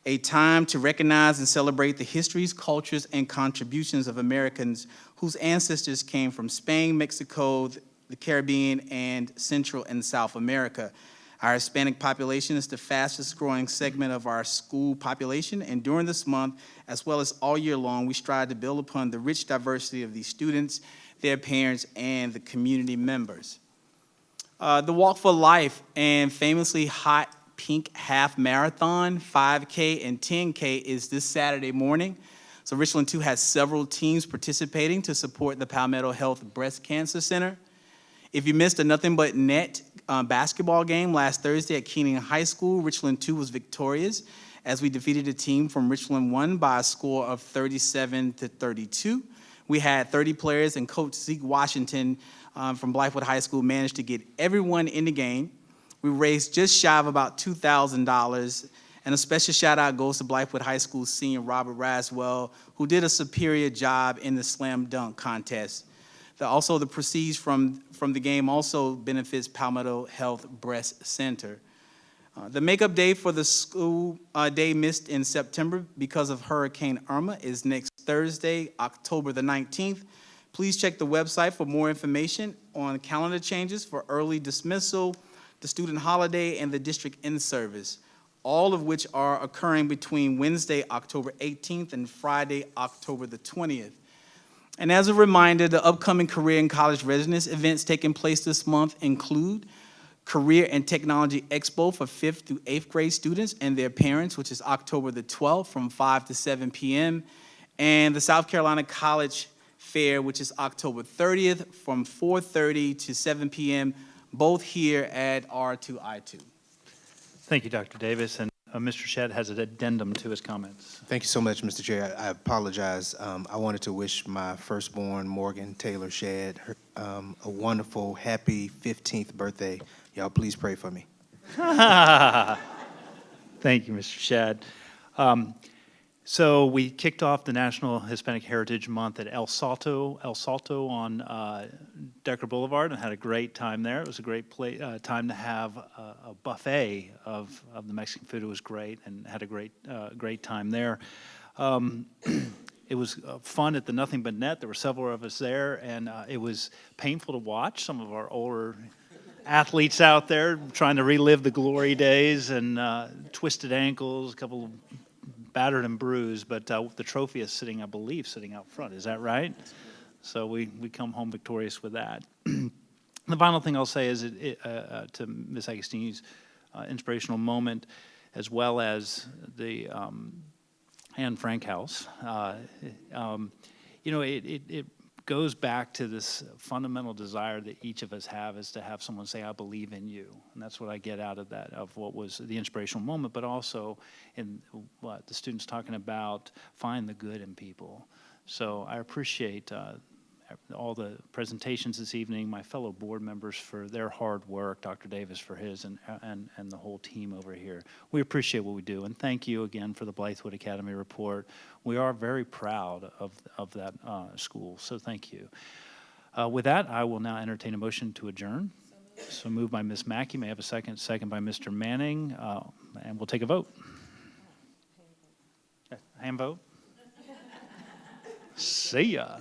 a time to recognize and celebrate the histories, cultures, and contributions of Americans whose ancestors came from Spain, Mexico, the Caribbean, and Central and South America. Our Hispanic population is the fastest growing segment of our school population, and during this month, as well as all year long, we strive to build upon the rich diversity of these students, their parents, and the community members. The Walk for Life and famously hot pink half marathon, 5K and 10K is this Saturday morning. So Richland 2 has several teams participating to support the Palmetto Health Breast Cancer Center. If you missed a Nothing But Net basketball game last Thursday at Keenan High School, Richland 2 was victorious as we defeated a team from Richland 1 by a score of 37-32. We had 30 players, and Coach Zeke Washington from Blythewood High School managed to get everyone in the game. We raised just shy of about $2,000, and a special shout out goes to Blythewood High School senior Robert Raswell, who did a superior job in the slam dunk contest. Also, the proceeds from the game also benefits Palmetto Health Breast Center. The makeup day for the school day missed in September because of Hurricane Irma is next Thursday, October the 19th. Please check the website for more information on calendar changes for early dismissal, the student holiday, and the district in-service, all of which are occurring between Wednesday, October 18th, and Friday, October the 20th. And as a reminder, the upcoming career and college readiness events taking place this month include Career and Technology Expo for 5th through 8th grade students and their parents, which is October the 12th from 5 to 7 p.m., and the South Carolina College Fair, which is October 30th from 4:30 to 7 p.m., both here at R2I2. Thank you, Dr. Davis. And Mr. Shedd has an addendum to his comments. Thank you so much, Mr. Chair. I apologize. I wanted to wish my firstborn, Morgan Taylor Shedd, a wonderful, happy 15th birthday. Y'all please pray for me. Thank you, Mr. Shedd. So we kicked off the National Hispanic Heritage Month at El Salto on Decker Boulevard, and had a great time there. It was a great time to have a buffet of the Mexican food. It was great, and had a great time there. It was fun at the Nothing But Net. There were several of us there, and it was painful to watch some of our older athletes out there trying to relive the glory days, and twisted ankles, a couple of battered and bruised, but the trophy is sitting, I believe, sitting out front. Is that right? So we come home victorious with that. The final thing I'll say is to Ms. Agostini's inspirational moment, as well as the Anne Frank House. It goes back to this fundamental desire that each of us have, is to have someone say, I believe in you. And that's what I get out of that, of what was the inspirational moment, but also in what the students talking about, find the good in people. So I appreciate all the presentations this evening, my fellow board members for their hard work, Dr. Davis for his, and the whole team over here. We appreciate what we do, and thank you again for the Blythewood Academy report. We are very proud of that school, so thank you. With that, I will now entertain a motion to adjourn. So moved by Ms. Mackey. May I have a second? Second by Mr. Manning, and we'll take a vote. Hand vote. See ya.